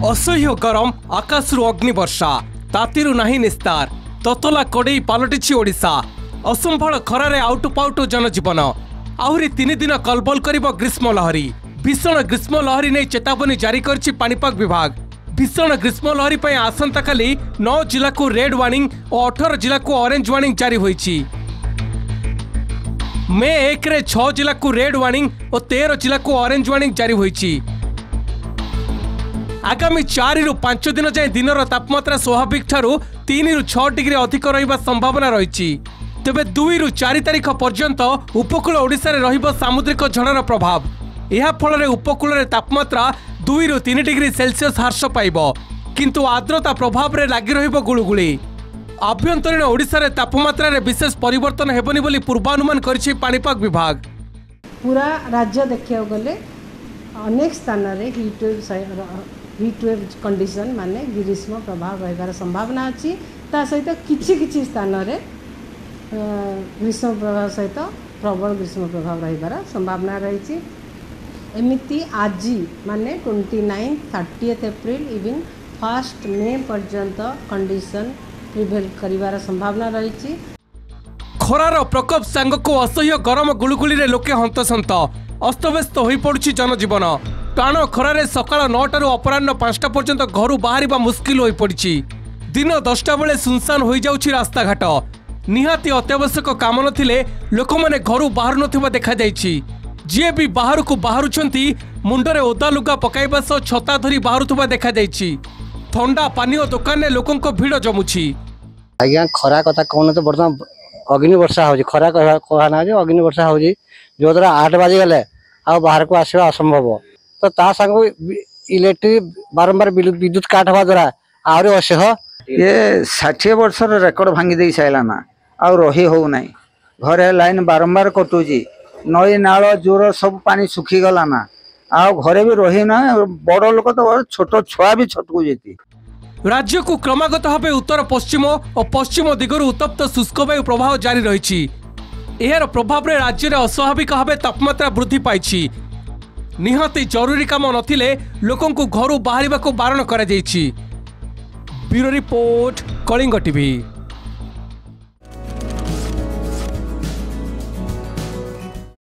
असह्य गरम आकाशरू अग्निवर्षा तातीरू नाही निस्तार ततला कड़े पलटिछि ओडिशा असंभाल खरारे आउटुपाउटु जनजीवन आहुरी 3 दिन कलबल करिबो ग्रीष्म लहरी भीषण ग्रीष्म लहरी नहीं चेतावनी जारी करछि पाणीपाग विभाग। भीषण ग्रीष्म लहरी पई आसंता काली 9 जिला को रेड वार्निंग और 18 जिला को ऑरेंज वार्निंग जारी होईछि। मे 1 रे 6 जिला को रेड वार्निंग और 13 जिला को ऑरेंज वार्निंग जारी होईछि। आगामी 4 रु 5 दिन जाए दिनर तापमात्रा स्वाभाविक ठारू 3 रु 6 डिग्री अधिक रहिबा संभावना रहिछि। तेबे 2 रु 4 तारिख पर्यंत उपकूल ओडिशा रे रहिबो सामुद्रिक झड़र प्रभाव। यह फल उपकूल रे तापमात्रा 2 रु 3 डिग्री सेल्सियस ह्रास पाइबो किंतु आर्द्रता प्रभाव रे लागि रहिबो गुळुगुळी। आभ्यंतरीण ओडिशा रे तापमात्रा रे विशेष परिवर्तन हेबनी बोली पूर्वानुमान करिछि पाणीपाग विभाग। पूरा राज्य देखिया गले अनेक स्थान रे हीट वेव कंडीशन माने ग्रीष्म प्रभाव रहिबार संभावना अछि। ता सहित किछि स्थान रे ग्रीष्म प्रभाव सहित प्रबल ग्रीष्म प्रभाव रहिबार संभावना रहिछि। एमिति आज माने 29 30 एप्रिल इवन 1 मे पर्यंत कंडीशन प्रिवेल करिवार संभावना रहिछि। खरार प्रकोप सांगको असह्य गरम गुळुगुळी रे लोके हंतसंत अस्तव्यस्त होई पड़ुछि जनजीवन। टाण खरारे सकाळ 9 टारू अपराह्न 5टा पर्यंत घर बाहरिबा मुस्किल होई पड़िछि। दिन 10टा बेले सुनसान होई जाउछि रास्ता घाट। निहाती अत्यावश्यक काम नथिले लोक माने घर बाहर नथिबा देखा जाइछि। जे भी बाहर को बाहरुछंती मुंडरे ओदा लुगा पकाइबा सह छता धरी बाहरुथबा देखा जाइछि। ठंडा पानीय दुकान में लोकंको भीड़ जमुछि। आज्ञा खरा कथा कोन तो बर्तमान अग्नि वर्षा होछि खरा कहना जे अग्नि वर्षा होछि जो द्वारा 8 बजे गले आ बाहर को आसीबा असंभव। तो ता संग इलेक्ट्रिक बारंबार विद्युत काट हवा द्वारा आरो असह ये 60 वर्ष रेकर्ड भांगी दे साइला ना आ रही हो नाही। घरे लाइन बारंबार कटुजी नई नाल जोर सब पानी सुखी गला ना आ घरे भी रही ना बड़ लोक तो छोट छुआ भी छटकु जेती। राज्य को क्रमागत भाव उत्तर पश्चिम और पश्चिम दिगरु उत्तप्त शुष्क वायु प्रभाव जारी रही। यार प्रभाव रे राज्य रे अस्वाभाविक भाव तापमात्रा वृद्धि पाई। निहाती जरूरी काम नथिले लोकन को घर बाहर बारण करा जाइछि। Bureau report Kalinga TV.